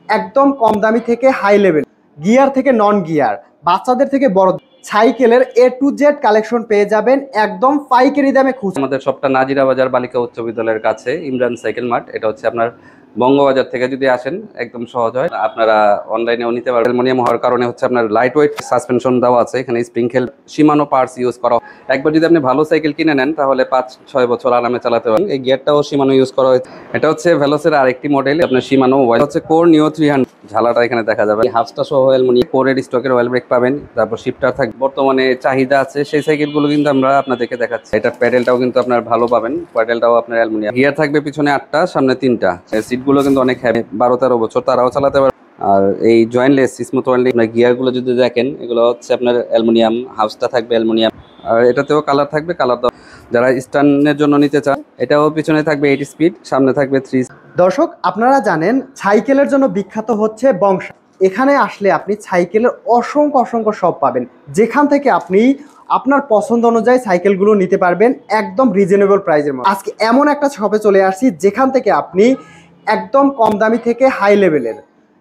একদম কম দামি থেকে হাই লেভেল, গিয়ার থেকে নন গিয়ার, বাচ্চাদের থেকে বড় সাইকেলের এ টু জেড কালেকশন পেয়ে যাবেন একদম পাইকারি দামে খুচরা। আমাদের সবটা নাজিরা বাজার বালিকা উচ্চ বিদ্যালয়ের কাছে ইমরান সাইকেল মার্ট। এটা হচ্ছে আপনার বঙ্গবাজার থেকে যদি আসেন একদম সহজ হয়, আপনারা অনলাইনেও নিতে পারবেন। অ্যালুমিনিয়াম হওয়ার কারণে হচ্ছে আপনার লাইট ওয়েট সাসপেনশন দেওয়া আছে, এখানে স্প্রিংকেল শিমানো পার্টস ইউজ করা। একবার যদি আপনি ভালো সাইকেল কিনে নেন তাহলে 5-6 বছর আরামে চালাতে পারেন। এই গিয়ারটাও শিমানো ইউজ করা হয়েছে। এটা হচ্ছে ভেলোসের আরেকটি মডেল, আপনার শিমানো মোবাইল হচ্ছে কোর নিও 300। ঝালাটা এখানে দেখা যাবে, হাফটা সহ অ্যালুমিনিয়াম কোরের স্টকের অয়েল ব্রেক পাবেন, তারপর শিফটার থাকবে। বর্তমানে চাহিদা আছে সেই সাইকেলগুলো কিন্তু আমরা আপনাদেরকে দেখাচ্ছি। এটা প্যাডেলটাও কিন্তু আপনার ভালো পাবেন, প্যাডেলটাও আপনার অ্যালুমিনিয়াম। গিয়ার থাকবে পিছনে 8টা, সামনে 3টা। সিটগুলো কিন্তু অনেক হ্যাভি, 12-13 বছর তারাও চালাতে পারবে। আর এই জয়েন্টলেস স্মুথ ওয়েল্ডিং গিয়ারগুলো যদি দেখেন, এগুলো হচ্ছে আপনার অ্যালুমিনিয়াম, হাউসটা থাকবে অ্যালুমিনিয়াম। আর এটাতেও কালার থাকবে, কালার দাও যারা স্টানের জন্য নিতে চান। এটাও পিছনে থাকবে 8 স্পিড, সামনে থাকবে 3। দর্শক, আপনারা জানেন সাইকেলের জন্য বিখ্যাত হচ্ছে বংশা। এখানে আসলে আপনি সাইকেলের অসংখ্য অসংখ্য শপ পাবেন, যেখান থেকে আপনি আপনার পছন্দ অনুযায়ী সাইকেলগুলো নিতে পারবেন একদম রিজনেবল প্রাইসের মধ্যে। আজকে এমন একটা শপে চলে আসছি যেখান থেকে আপনি একদম কম দামি থেকে হাই লেভেলের,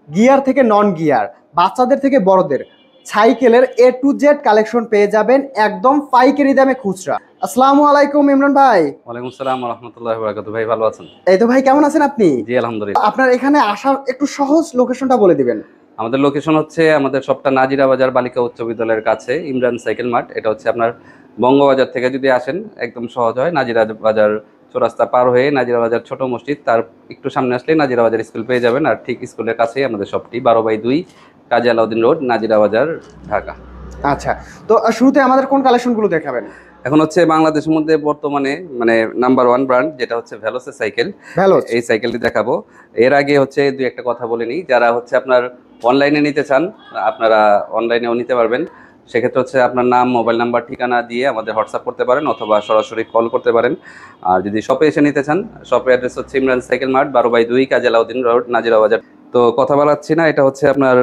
গিয়ার থেকে নন গিয়ার, বাচ্চাদের থেকে বড়দের সাইকেলের এ টু জেড কালেকশন পেয়ে যাবেন একদম পাইকারি দামে খুচরা। আসসালামু আলাইকুম ইমরান ভাই। ওয়ালাইকুম আসসালাম ওয়া রাহমাতুল্লাহি ওয়া বারাকাতুহু। ভাই ভালো আছেন? এই তো ভাই, কেমন আছেন আপনি? জি আলহামদুলিল্লাহ। আপনার এখানে আসার একটু সহজ লোকেশনটা বলে দিবেন। আমাদের লোকেশন হচ্ছে আমাদের সবটা নাজিরা বাজার বালিকা উচ্চ বিদ্যালয়ের কাছে ইমরান সাইকেল মার্ট। এটা হচ্ছে আপনার বঙ্গবাজার থেকে যদি আসেন একদম সহজ হয়, নাজিরা বাজার চৌরাস্তা পার হয়ে নাজিরা বাজার ছোট মসজিদ, তার একটু সামনে আসলে নাজিরা বাজার স্কুল পেয়ে যাবেন। আর ঠিক স্কুলের কাছেই আমাদের শপটি, 12/2 কাজী আলাউদ্দিন রোড, নাজিরা বাজার, ঢাকা। আচ্ছা, তো শুরুতে আমাদের কোন কালেকশনগুলো দেখাবেন? এখন হচ্ছে বাংলাদেশের মধ্যে বর্তমানে মানে নাম্বার 1 ব্র্যান্ড যেটা হচ্ছে ভেলোসের সাইকেল, ভেলোস। এই সাইকেলটি দেখাবো। এর আগে হচ্ছে দুই একটা কথা বলে নিই, যারা হচ্ছে আপনার অনলাইনে নিতে চান আপনারা অনলাইনেও নিতে পারবেন। সেক্ষেত্রে হচ্ছে আপনার নাম, মোবাইল নাম্বার, ঠিকানা দিয়ে আমাদের হোয়াটসঅ্যাপ করতে পারেন অথবা সরাসরি কল করতে পারেন। আর যদি শপে এসে নিতে চান, শপের অ্যাড্রেস হচ্ছে ইমরান সাইকেল মার্ট, 12/2 কাজী আলাউদ্দিন রোড, নাজিরা বাজার। তো কথা বলাচ্ছি না, এটা হচ্ছে আপনার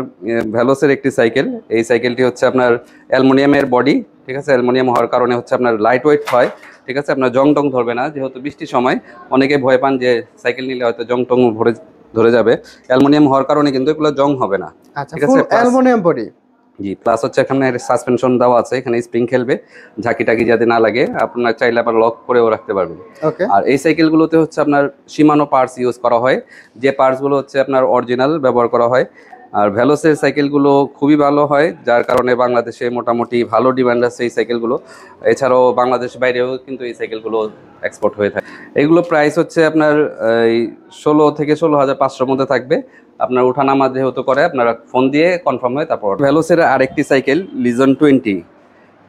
ভেলোসের একটি সাইকেল। এই সাইকেলটি হচ্ছে আপনার অ্যালুমিনিয়ামের বডি, ঠিক আছে। অ্যালুমিনিয়াম হওয়ার কারণে হচ্ছে আপনার লাইট ওয়েট হয়, ঠিক আছে। আপনার জং টং ধরবে না, যেহেতু বৃষ্টির সময় অনেকে ভয় পান যে সাইকেল নিলে হয়তো জং টং ধরে যাবে। অ্যালুমিনিয়াম হওয়ার কারণে কিন্তু এগুলো জং হবে না, আচ্ছা, ঠিক ফুল আছে। Aluminium body. জি, প্লাস হচ্ছে এখানে সাসপেনশন দেওয়া আছে, এখানে স্প্রিং খেলবে, ঝাঁকি টাকি যাতে না লাগে। আপনার চাইলে আবার লক করেও রাখতে পারবেন। ওকে। আর এই সাইকেলগুলোতে হচ্ছে আপনার শিমানো পার্টস ইউজ করা হয়, যে পার্টসগুলো হচ্ছে আপনার অরিজিনাল ব্যবহার করা হয়। আর ভেলোসের সাইকেলগুলো খুবই ভালো হয়, যার কারণে বাংলাদেশে মোটামুটি ভালো ডিমান্ড আছে এই সাইকেলগুলো। এছাড়াও বাংলাদেশ বাইরেও কিন্তু এই সাইকেলগুলো এক্সপোর্ট হয়ে থাকে। এগুলো প্রাইস হচ্ছে আপনার এই 16 থেকে 16,500 মধ্যে থাকবে। আপনার উঠানামা যেহেতু করে, আপনারা ফোন দিয়ে কনফার্ম হয় তারপর। ভেলোসের আরেকটি সাইকেল লিজন 20,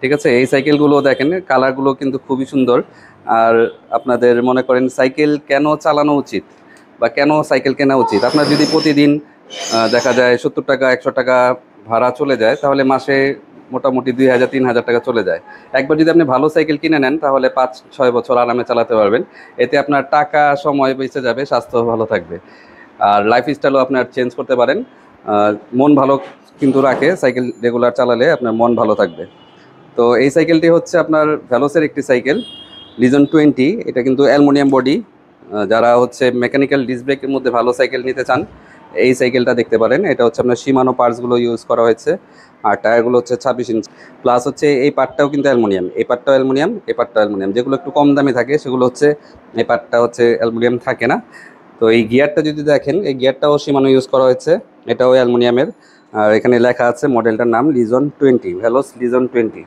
ঠিক আছে। এই সাইকেলগুলো দেখেন, কালারগুলো কিন্তু খুবই সুন্দর। আর আপনাদের মনে করেন সাইকেল কেন চালানো উচিত বা কেন সাইকেল কেনা উচিত, আপনার যদি প্রতিদিন দেখা যায় 70 টাকা 100 টাকা ভাড়া চলে যায়, তাহলে মাসে মোটামুটি 2,000-3,000 টাকা চলে যায়। একবার যদি আপনি ভালো সাইকেল কিনে নেন তাহলে 5-6 বছর আরামে চালাতে পারবেন। এতে আপনার টাকা, সময় বেঁচে যাবে, স্বাস্থ্য ভালো থাকবে, আর লাইফস্টাইলও আপনার চেঞ্জ করতে পারেন। মন ভালো কিন্তু রাখে সাইকেল রেগুলার চালালে, আপনার মন ভালো থাকবে। তো এই সাইকেলটি হচ্ছে আপনার ভেলোসের একটি সাইকেল লিজন 20। এটা কিন্তু অ্যালুমিনিয়াম বডি। যারা হচ্ছে মেকানিক্যাল ডিস্ক ব্রেকের মধ্যে ভালো সাইকেল নিতে চান, এই সাইকেলটা দেখতে পারেন। এটা হচ্ছে আপনার শিমানো পার্টসগুলো ইউজ করা হয়েছে। আর টায়ারগুলো হচ্ছে 26 ইঞ্চি, প্লাস হচ্ছে এই পার্টটাও কিন্তু অ্যালুমিনিয়াম, এই পার্টটাও অ্যালুমিনিয়াম, এই পার্টটাও অ্যালুমিনিয়াম। যেগুলো একটু কম দামি থাকে সেগুলো হচ্ছে, এই পার্টটা হচ্ছে অ্যালুমিনিয়াম থাকে না। তো এই গিয়ারটা যদি দেখেন, এই গিয়ারটাও শিমানো ইউজ করা হয়েছে, এটাও অ্যালুমিনিয়ামের। আর এখানে লেখা আছে মডেলটার নাম লিজন 20, ভেলোস লিজন 20।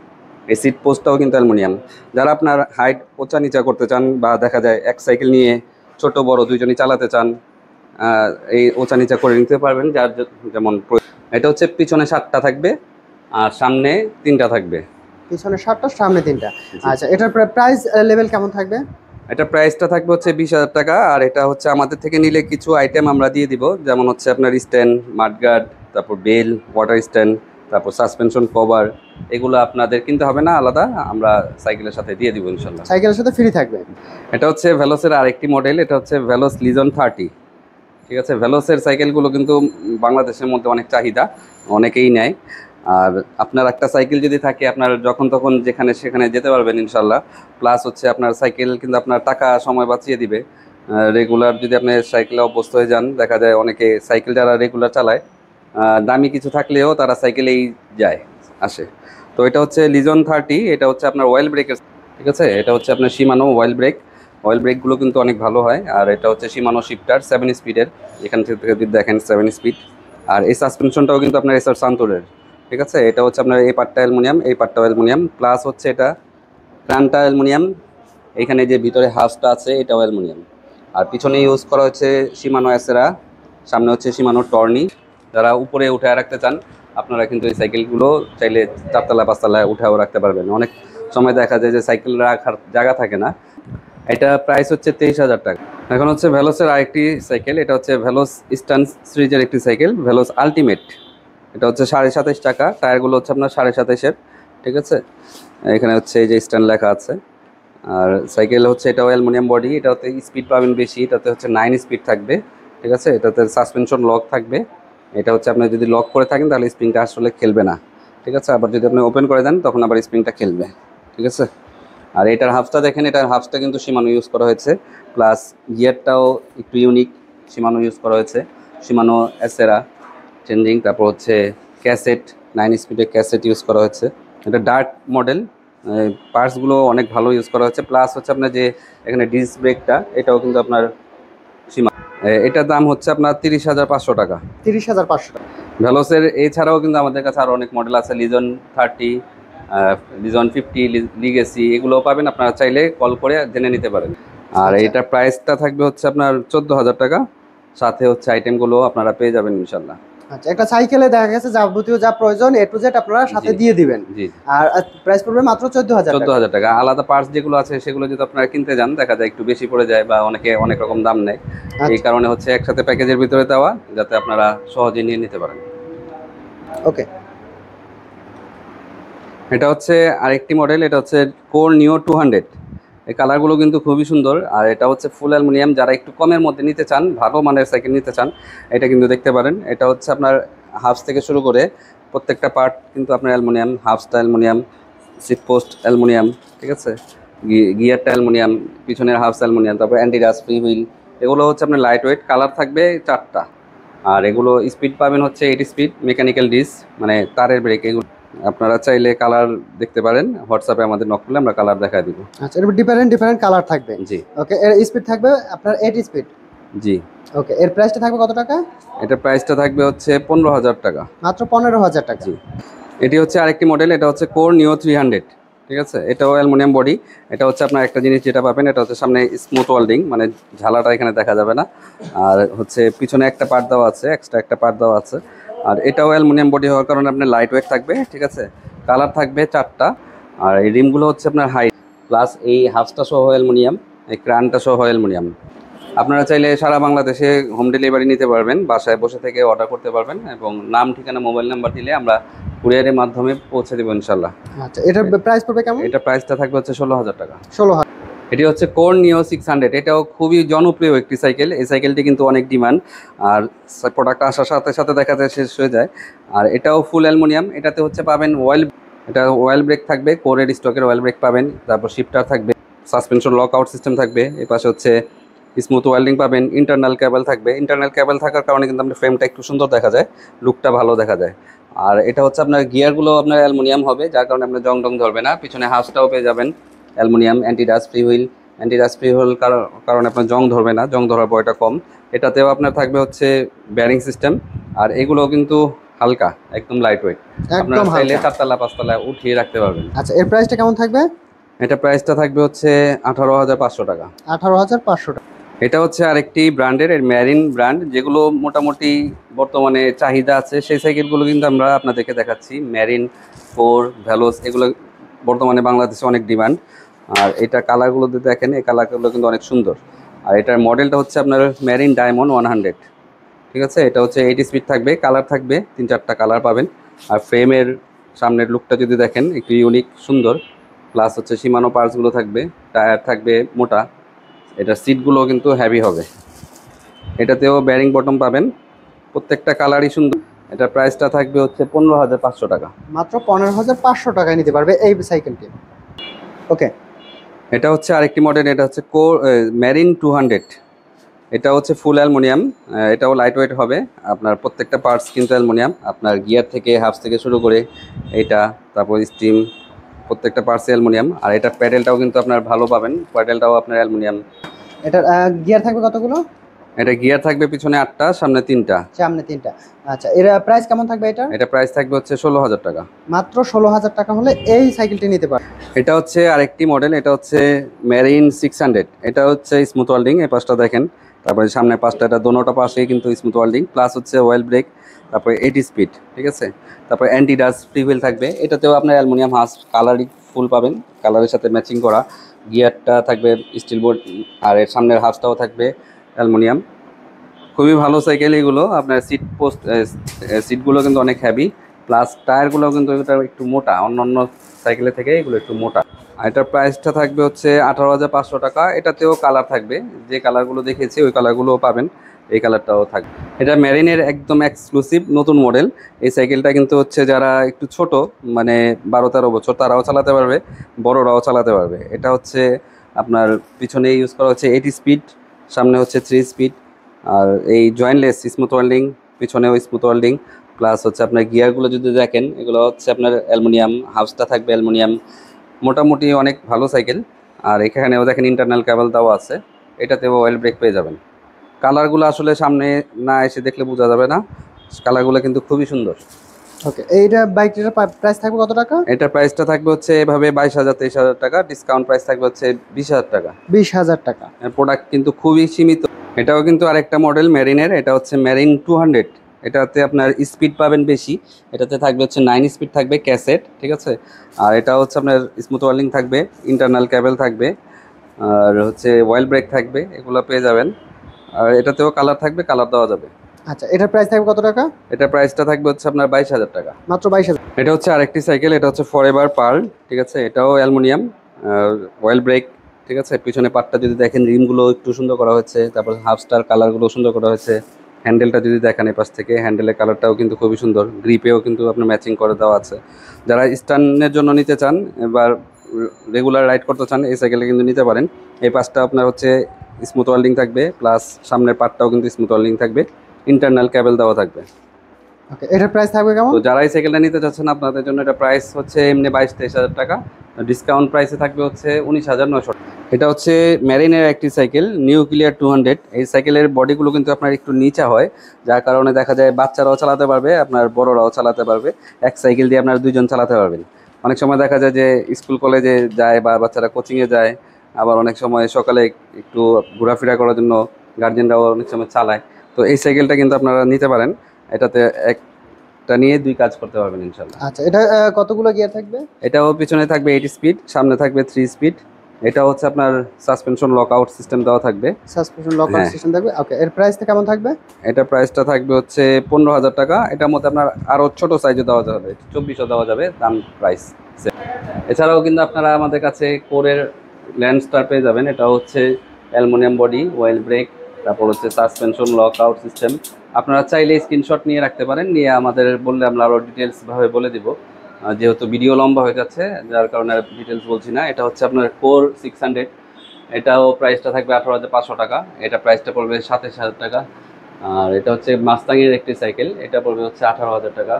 এই সিট পোস্টটাও কিন্তু অ্যালুমিনিয়াম। যারা আপনার হাইট ওচা নিচা করতে চান, বা দেখা যায় এক সাইকেল নিয়ে ছোট বড় দুইজনই চালাতে চান, এই ওচা নিচা করে নিতে পারবেন, যার যেমন। এটা হচ্ছে পিছনে 7টা থাকবে আর সামনে 3টা থাকবে। পিছনে 7টা, সামনে 3টা। আচ্ছা, এটার প্রাইস লেভেল কেমন থাকবে? এটা প্রাইসটা থাকবে হচ্ছে 20,000 টাকা। আর এটা হচ্ছে আমাদের থেকে নিলে কিছু আইটেম আমরা দিয়ে দিব, যেমন হচ্ছে আপনার স্ট্যান্ড, মাডগার্ড, তারপর বেল, ওয়াটার স্ট্যান্ড, তারপর সাসপেনশন কভার, এগুলো আপনাদের কিনতে হবে না, আলাদা আমরা সাইকেলের সাথে দিয়ে দিব ইনশাল্লাহ। সাইকেলের সাথে ফ্রি থাকবে। এটা হচ্ছে ভেলোসের আরেকটি মডেল, এটা হচ্ছে ভেলোস লিজন 30, ঠিক আছে। ভেলোসের সাইকেলগুলো কিন্তু বাংলাদেশের মধ্যে অনেক চাহিদা, অনেকেই নেয়। আর আপনার একটা সাইকেল যদি থাকে, আপনার যখন তখন যেখানে সেখানে যেতে পারবেন ইনশাল্লাহ। প্লাস হচ্ছে আপনার সাইকেল কিন্তু আপনার টাকা সময় বাঁচিয়ে দিবে। রেগুলার যদি আপনি সাইকেলে অভ্যস্ত হয়ে যান, দেখা যায় অনেকে সাইকেল যারা রেগুলার চালায় দামি কিছু থাকলেও তারা সাইকেলেই যায় আসে। তো এটা হচ্ছে লিজন 30, এটা হচ্ছে আপনার অয়েল ব্রেকের, ঠিক আছে। এটা হচ্ছে আপনার শিমানো অয়েল ব্রেকগুলো কিন্তু অনেক ভালো হয়। আর এটা হচ্ছে শিমানো শিফটার 7 স্পিডের, এখান থেকে যদি দেখেন 7 স্পিড। আর এই সাসপেনশনটাও কিন্তু আপনার এসআর সান্তোরের, ঠিক আছে। এটা হচ্ছে আপনার এই পার্টটা অ্যালুমিনিয়াম, এই পার্টটা অ্যালুমিনিয়াম, প্লাস হচ্ছে এটা ক্রানটা অ্যালুমিনিয়াম, এখানে যে ভিতরে হাফটা আছে এটাও অ্যালুমিনিয়াম। আর পিছনে ইউজ করা হচ্ছে শিমানো অ্যাসেরা, সামনে হচ্ছে শিমানো টর্নি। যারা উপরে উঠে রাখতে চান আপনারা কিন্তু এই সাইকেলগুলো চাইলে 4তলা 5তলায় উঠেও রাখতে পারবেন। অনেক সময় দেখা যায় যে সাইকেল রাখার জায়গা থাকে না। এটা প্রাইস হচ্ছে 23,000 টাকা। এখন হচ্ছে ভেলোসের আরেকটি সাইকেল, এটা হচ্ছে ভেলোস স্টান্স সিরিজের একটি সাইকেল, ভেলোস আলটিমেট। এটা হচ্ছে 27.5 টাকা, টায়ারগুলো হচ্ছে আপনার 27.5-এর, ঠিক আছে। এখানে হচ্ছে এই যে স্ট্যান্ড লেখা আছে। আর সাইকেল হচ্ছে এটাও অ্যালুমিনিয়াম বডি, এটাতে স্পিড পাবেন বেশি, এটাতে হচ্ছে 9 স্পিড থাকবে, ঠিক আছে। এটাতে সাসপেনশন লক থাকবে। এটা হচ্ছে আপনি যদি লক করে থাকেন তাহলে স্প্রিংটা আসলে খেলবে না, ঠিক আছে। আবার যদি আপনি ওপেন করে দেন তখন আবার স্প্রিংটা খেলবে, ঠিক আছে। আর এটার হাফসটা দেখেন, এটার হাফসটা কিন্তু শিমানো ইউজ করা হয়েছে, প্লাস গিয়ারটাও একটু ইউনিক, শিমানো ইউজ করা হয়েছে, শিমানো অ্যাসেরা চেঞ্জিং। তারপর হচ্ছে ক্যাসেট 9 স্পিডের ক্যাসেট ইউজ করা হয়েছে। এটা ডার্ক মডেল, পার্টসগুলো অনেক ভালো ইউজ করা হচ্ছে। প্লাস হচ্ছে আপনার যে এখানে ডিস্ক ব্রেকটা এটাও কিন্তু আপনার শিমানো। এটার দাম হচ্ছে আপনার 30,500 টাকা। 30,500 টাকা। ভেলোসের এছাড়াও কিন্তু আমাদের কাছে আরও অনেক মডেল আছে, লিজন 30, লিজন 50, লিগেসি, এগুলোও পাবেন, আপনারা চাইলে কল করে জেনে নিতে পারেন। আর এইটার প্রাইসটা থাকবে হচ্ছে আপনার 14,000 টাকা, সাথে হচ্ছে আইটেমগুলো আপনারা পেয়ে যাবেন ইনশাল্লাহ। আচ্ছা, একটা সাইকেলে দেখা গেছে যাবতীয় যা প্রয়োজন A to Z আপনারা সাথে দিয়ে দিবেন। জি, আর প্রাইস পড়বে মাত্র 14,000 টাকা। 14,000 টাকা। আলাদা পার্টস যেগুলো আছে সেগুলো যদি আপনারা কিনতে যান দেখা যায় একটু বেশি পড়ে যায়, বা অনেকে অনেক রকম দাম নেয়। এই কারণে হচ্ছে একসাথে প্যাকেজের ভিতরে দেওয়া, যাতে আপনারা সহজে নিয়ে নিতে পারেন। ওকে, এটা হচ্ছে আরেকটি মডেল, এটা হচ্ছে কোর নিও 200। এই কালারগুলো কিন্তু খুবই সুন্দর। আর এটা হচ্ছে ফুল অ্যালুমিনিয়াম, যারা একটু কমের মধ্যে নিতে চান, ভালো মানের সাইকেল নিতে চান, এটা কিন্তু দেখতে পারেন। এটা হচ্ছে আপনার হাফস থেকে শুরু করে প্রত্যেকটা পার্ট কিন্তু আপনার অ্যালুমিনিয়াম, হাফসটা অ্যালুমিনিয়াম, সিট পোস্ট অ্যালুমিনিয়াম, ঠিক আছে। গিয়ারটা অ্যালুমিনিয়াম, পিছনের হাফস অ্যালুমিনিয়াম, তারপর অ্যান্টিডাস ফ্রি হুইল, এগুলো হচ্ছে আপনার লাইট ওয়েট। কালার থাকবে 4টা। আর এগুলো স্পিড পাবেন হচ্ছে 8 স্পিড, মেকানিক্যাল ডিস্ক মানে তারের ব্রেক। এগুলো আপনারা চাইলে কালার দেখতে পারেন, হোয়াটসঅ্যাপে আমাদের নক করলে আমরা কালার দেখাই দিব। আচ্ছা, এর ডিফারেন্ট কালার থাকবে। জি, ওকে, এর স্পিড থাকবে আপনার 8 স্পিড। জি। ওকে, এর প্রাইসটা থাকবে কত টাকা? এটার প্রাইসটা থাকবে হচ্ছে 15,000 টাকা। মাত্র 15,000 টাকা। জি। এটি হচ্ছে আরেকটি মডেল, এটা হচ্ছে কোর নিও 300, ঠিক আছে। এটাও অ্যালুমিনিয়াম বডি। এটা হচ্ছে আপনার একটা জিনিস যেটা পাবেন, এটা হচ্ছে সামনে স্মুথ ওয়েল্ডিং, মানে ঝালাটা এখানে দেখা যাবে না। আর হচ্ছে পিছনে একটা পার্ট দেওয়া আছে, এক্সট্রা একটা পার্ট দেওয়া আছে। আর এটাও অ্যালুমিনিয়াম বডি হওয়ার কারণে আপনার লাইট ওয়েট থাকবে, ঠিক আছে। কালার থাকবে 4টা। আর এই রিমগুলো হচ্ছে আপনার হাই, প্লাস এই হাফসটা সহ অ্যালুমিনিয়াম, এই ক্রানটা সহ অ্যালুমিনিয়াম। আপনারা চাইলে সারা বাংলাদেশে হোম ডেলিভারি নিতে পারবেন, বাসায় বসে থেকে অর্ডার করতে পারবেন, এবং নাম, ঠিকানা, মোবাইল নাম্বার দিলে আমরা কুরিয়ারের মাধ্যমে পৌঁছে দেবো ইনশাল্লাহ। আচ্ছা, এটার প্রাইস পড়বে কেমন? এটা প্রাইসটা থাকবে হচ্ছে 16,000 টাকা। 16,000। এটি হচ্ছে কোর নিও 600, এটাও খুবই জনপ্রিয় একটি সাইকেল। এই সাইকেলটি কিন্তু অনেক ডিমান্ড, আর প্রোডাক্ট আসার সাথে সাথে দেখা যায় শেষ হয়ে যায়। আর এটাও ফুল অ্যালুমিনিয়াম, এটাতে হচ্ছে পাবেন এটা অয়েল ব্রেক থাকবে, কোরের স্টকের অয়েল ব্রেক পাবেন, তারপর শিফটার থাকবে, সাসপেনশন লক আউট সিস্টেম থাকবে, এই পাশে হচ্ছে স্মুথ ওয়েল্ডিং পাবেন, ইন্টারনাল কেবল থাকবে। ইন্টারনাল কেবল থাকার কারণে কিন্তু আপনার ফ্রেমটা একটু সুন্দর দেখা যায়, লুকটা ভালো দেখা যায়। আর এটা হচ্ছে আপনার গিয়ারগুলো আপনার অ্যালুমিনিয়াম হবে, যার কারণে আপনার জং ধরবে না। পিছনে হাফসটাও পেয়ে যাবেন অ্যালুমিনিয়াম, অ্যান্টিডাস্ট ফ্রি হুইল, কারণে আপনার জং ধরবে না, জং ধরার ভয়টা কম। এটাতেও আপনার থাকবে হচ্ছে ব্যারিং সিস্টেম। আর এগুলো কিন্তু হালকা, একদম লাইট ওয়েট, আপনারা চাইলে 4তলা 5তলায় উঠিয়ে রাখতে পারবেন। আচ্ছা, এর প্রাইসটা কেমন থাকবে? এটা প্রাইসটা থাকবে হচ্ছে 18,500 টাকা। 18,500 টাকা। এটা হচ্ছে আরেকটি ব্র্যান্ডের, এর ম্যারিন ব্র্যান্ড, যেগুলো মোটামুটি বর্তমানে চাহিদা আছে সেই সাইকেলগুলো কিন্তু আমরা আপনাদেরকে দেখাচ্ছি। ম্যারিন, কোর, ভ্যালোস, এগুলো বর্তমানে বাংলাদেশে অনেক ডিমান্ড। আর এটা কালারগুলো যদি দেখেন, এই কালারগুলো কিন্তু অনেক সুন্দর। আর এটার মডেলটা হচ্ছে আপনার ম্যারিন ডায়মন্ড 100, ঠিক আছে। এটা হচ্ছে 8 স্পিড থাকবে, কালার থাকবে 3-4টা কালার পাবেন। আর ফ্রেমের সামনের লুকটা যদি দেখেন একটু ইউনিক সুন্দর, প্লাস হচ্ছে শিমানো পার্টসগুলো থাকবে, টায়ার থাকবে মোটা, এটার সিটগুলো কিন্তু হেভি হবে। এটাতেও ব্যারিং বটম পাবেন, প্রত্যেকটা কালারই সুন্দর। এটার প্রাইসটা থাকবে হচ্ছে 15,500 টাকা। মাত্র 15,500 টাকায় নিতে পারবে এই সাইকেলটি। ওকে, এটা হচ্ছে আরেকটি মডেল, এটা হচ্ছে ম্যারিন 200, এটা হচ্ছে ফুল অ্যালুমিনিয়াম, এটাও লাইট ওয়েট হবে। আপনার প্রত্যেকটা পার্টস কিন্তু অ্যালুমিনিয়াম, আপনার গিয়ার থেকে হাফস থেকে শুরু করে এইটা, তারপর স্টিম, প্রত্যেকটা পার্টস অ্যালুমিনিয়াম। আর এটা প্যাডেলটাও কিন্তু আপনার ভালো পাবেন, প্যাডেলটাও আপনার অ্যালুমিনিয়াম। এটার গিয়ার থাকবে কতগুলো? এটা গিয়ার থাকবে পিছনে 8টা, সামনে 3টা। সামনে 3টা। আচ্ছা, এর প্রাইস কেমন থাকবে এটা? এটা প্রাইস থাকবে হচ্ছে 16,000 টাকা। মাত্র 16,000 টাকা হলে এই সাইকেলটি নিতে পারবে। এটা হচ্ছে আরেকটি মডেল, এটা হচ্ছে মেরিন 600। এটা হচ্ছে স্মুথ ওয়েল্ডিং, এই পাশটা দেখেন, তারপরে সামনে পাশটা, এটা দোনোটা পাশেই কিন্তু স্মুথ ওয়েল্ডিং, প্লাস হচ্ছে অয়েল ব্রেক, তারপরে 80 স্পিড, ঠিক আছে। তারপরে অ্যান্টি ডাস্ট ফ্রি হুইল থাকবে, এটাতেও আপনার অ্যালুমিনিয়াম হাস কালারই ফুল পাবেন, কালারের সাথে ম্যাচিং করা। গিয়ারটা থাকবে স্টিল বোর্ড, আর এর সামনের হাফটাও থাকবে অ্যালুমিনিয়াম। খুবই ভালো সাইকেল এগুলো। আপনার সিটগুলো কিন্তু অনেক হ্যাভি, প্লাস টায়ারগুলো কিন্তু এটা একটু মোটা, অন্য সাইকেলের থেকে এগুলো একটু মোটা। আর এটার প্রাইসটা থাকবে হচ্ছে 18,500 টাকা। এটাতেও কালার থাকবে, যে কালারগুলো দেখেছি ওই কালারগুলোও পাবেন, এই কালারটাও থাকবে। এটা মেরিনের একদম এক্সক্লুসিভ নতুন মডেল। এই সাইকেলটা কিন্তু হচ্ছে যারা একটু ছোট, মানে 12-13 বছর, তারাও চালাতে পারবে, বড়রাও চালাতে পারবে। এটা হচ্ছে আপনার পিছনে ইউজ করা হচ্ছে 80 স্পিড, সামনে হচ্ছে 3 স্পিড। আর এই জয়েন্টলেস স্মুথ ওয়েল্ডিং, পিছনেও স্মুথ ওয়েল্ডিং, প্লাস হচ্ছে আপনার গিয়ারগুলো যদি দেখেন, এগুলো হচ্ছে আপনার অ্যালুমিনিয়াম, হাউসটা থাকবে অ্যালুমিনিয়াম। মোটামুটি অনেক ভালো সাইকেল। আর এখানেও দেখেন ইন্টারনাল কেবল দেওয়া আছে, এটাতেও অয়েল ব্রেক পেয়ে যাবেন। কালারগুলো আসলে সামনে না এসে দেখলে বোঝা যাবে না, কালারগুলো কিন্তু খুবই সুন্দর। ওকে, এইটা বাইকটার প্রাইস থাকবে কত টাকা? এটার প্রাইসটা থাকবে হচ্ছে এভাবে 22,000-23,000 টাকা, ডিসকাউন্ট প্রাইস থাকবে হচ্ছে 20,000 টাকা। 20,000 টাকা। প্রোডাক্ট কিন্তু খুবই সীমিত। এটাও কিন্তু আরেকটা মডেল মেরিনের, এটা হচ্ছে মেরিন 200। এটাতে আপনার স্পিড পাবেন বেশি, এটাতে থাকবে হচ্ছে 9 স্পিড থাকবে ক্যাসেট, ঠিক আছে। আর এটা হচ্ছে আপনার স্মুথ ওয়েল্ডিং থাকবে, ইন্টারনাল কেবল থাকবে, আর হচ্ছে অয়েল ব্রেক থাকবে, এগুলো পেয়ে যাবেন। আর এটাতেও কালার থাকবে, কালার দেওয়া যাবে। আচ্ছা, এটার প্রাইস থাকবে কত টাকা? এটার প্রাইসটা থাকবে হচ্ছে আপনার 22,000 টাকা। মাত্র 22,000। এটা হচ্ছে আরেকটি সাইকেল, এটা হচ্ছে ফরএভার পার্ল, ঠিক আছে। এটাও অ্যালুমিনিয়াম, অয়েল ব্রেক, ঠিক আছে। পিছনে পার্টটা যদি দেখেন, রিমগুলো একটু সুন্দর করা হয়েছে, তারপর হাফ স্টার কালারগুলো সুন্দর করা হয়েছে। হ্যান্ডেলটা যদি দেখেন এই পাশ থেকে, হ্যান্ডেলের কালারটাও কিন্তু খুবই সুন্দর, গ্রিপেও কিন্তু আপনার ম্যাচিং করে দেওয়া আছে। যারা স্টানের জন্য নিতে চান, এবার রেগুলার রাইড করতে চান, এই সাইকেলটা কিন্তু নিতে পারেন। এই পাশটা আপনার হচ্ছে স্মুথ ওয়েল্ডিং থাকবে, প্লাস সামনের পার্টটাও কিন্তু স্মুথ ওয়েল্ডিং থাকবে, ইন্টারনাল কেবল দেওয়া থাকবে। ওকে, এটার প্রাইস থাকবে কেমন? তো যারা এই সাইকেলটা নিতে চাচ্ছেন, আপনাদের জন্য এটা প্রাইস হচ্ছে এমনি 22-23,000 টাকা, ডিসকাউন্ট প্রাইসে থাকবে হচ্ছে 19,900 টাকা। এটা হচ্ছে মেরিনের একটি সাইকেল, নিউক্লিয়ার 200। এই সাইকেলের বডিগুলো কিন্তু আপনার একটু নিচা হয়, যার কারণে দেখা যায় বাচ্চারাও চালাতে পারবে, আপনার বড়রাও চালাতে পারবে। এক সাইকেল দিয়ে আপনার 2জন চালাতে পারবেন। অনেক সময় দেখা যায় যে স্কুল কলেজে যায় বা বাচ্চারা কোচিংয়ে যায়, আবার অনেক সময় সকালে একটু ঘোরাফেরা করার জন্য গার্জেনরাও অনেক সময় চালায়। তো এই সাইকেলটা কিন্তু আপনারা নিতে পারেন, এটাতে একটা নিয়ে 2 কাজ করতে পারবেন ইনশাল্লাহ। আচ্ছা, এটা কতগুলো গিয়ার থাকবে? এটাও পিছনে থাকবে 80 স্পিড, সামনে থাকবে 3 স্পিড। এটা হচ্ছে আপনার সাসপেনশন লক আউট সিস্টেম দেওয়া থাকবে, সাসপেনশন লক আউট হ্যাঁ। সিস্টেম থাকবে। ওকে, এর প্রাইসটা কেমন থাকবে? এটা প্রাইসটা থাকবে হচ্ছে 15,000 টাকা। এটার মধ্যে আপনার আরও ছোট সাইজে দেওয়া যাবে, 2400 দেওয়া যাবে দাম প্রাইস। এছাড়াও কিন্তু আপনারা আমাদের কাছে কোরের ল্যান্ডস্টার পেয়ে যাবেন, এটা হচ্ছে অ্যালুমিনিয়াম বডি, অয়েল ব্রেক, তারপর হচ্ছে সাসপেনশন লক আউট সিস্টেম। আপনারা চাইলে স্ক্রিনশট নিয়ে রাখতে পারেন, নিয়ে আমাদের বললে আমরা আরও ডিটেলসভাবে বলে দিব। যেহেতু ভিডিও লম্বা হয়ে যাচ্ছে, যার কারণে ডিটেলস বলছি না। এটা হচ্ছে আপনার কোর 600, এটাও প্রাইসটা থাকবে 18,500 টাকা। এটা প্রাইসটা পড়বে 27,000 টাকা। আর এটা হচ্ছে মাস্তাংয়ের একটি সাইকেল, এটা পড়বে হচ্ছে 18,000 টাকা।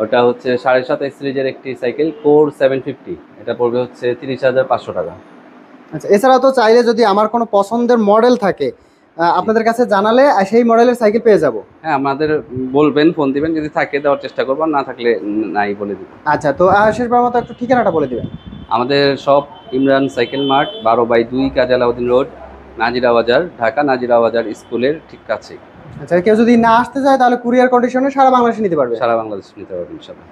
ওটা হচ্ছে 7.5 সিরিজের একটি সাইকেল, কোর 750, এটা পড়বে হচ্ছে 30,500 টাকা। আচ্ছা, এছাড়াও তো চাইলে যদি আমার কোনো পছন্দের মডেল থাকে, আপনাদের কাছে জানালে সেই মডেলের সাইকেল পেয়ে যাব। হ্যাঁ, আমাদের বলবেন, ফোন দিবেন, যদি থাকে দেওয়ার চেষ্টা করবো, না থাকলে নাই বলে দিব। আচ্ছা, তো শেষবার মতো একটু ঠিকানাটা বলে দিবেন। আমাদের শপ ইমরান সাইকেল মার্ট, 12/2 কাজী আলাউদ্দিন রোড, নাজিরা বাজার, ঢাকা। নাজিরা বাজার স্কুলের ঠিক কাছে। আচ্ছা, কেউ যদি না আসতে চায় তাহলে কুরিয়ার কন্ডিশনে সারা বাংলাদেশে নিতে পারবে? সারা বাংলাদেশ নিতে পারবেন ইনশাআল্লাহ।